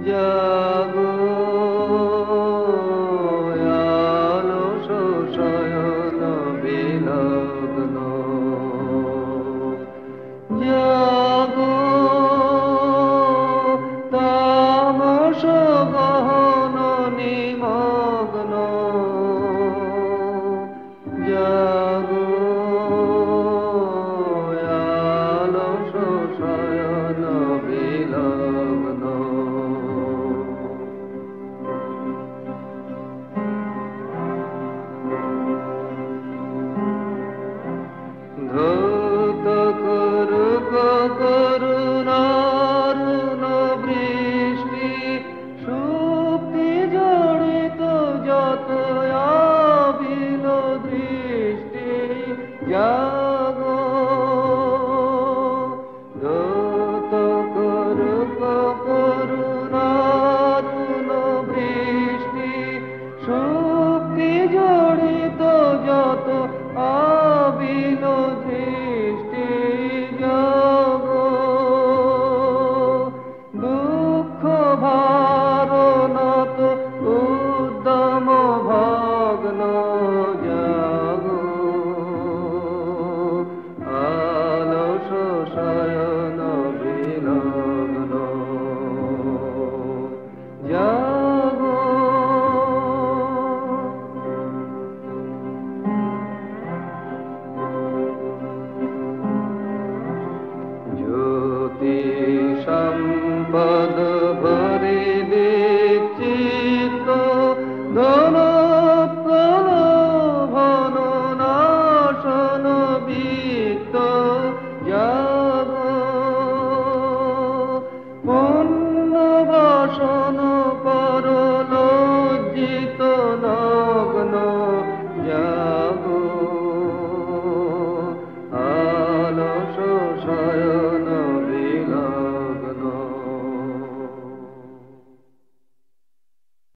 জাগো আলস শয়ন বিলগ্ন, জাগো তামস গহন নিমগ্ন, জাগো আলস শয়ন বিলগ্ন। ধৌত করুক করুণারুণ বৃষ্টি, সুপ্তি জড়িত যত আবিল দৃষ্টি, জাগো ধৌত করুক করুণারুণ বৃষ্টি, সুপ্তি জড়িত যত আবিল দৃষ্টি, জাগো দুঃখ ভারনত উদ্যম ভগ্ন, জাগো আলস শয়ন বিলগ্ন, জাগো জ্যোতি সম্পদ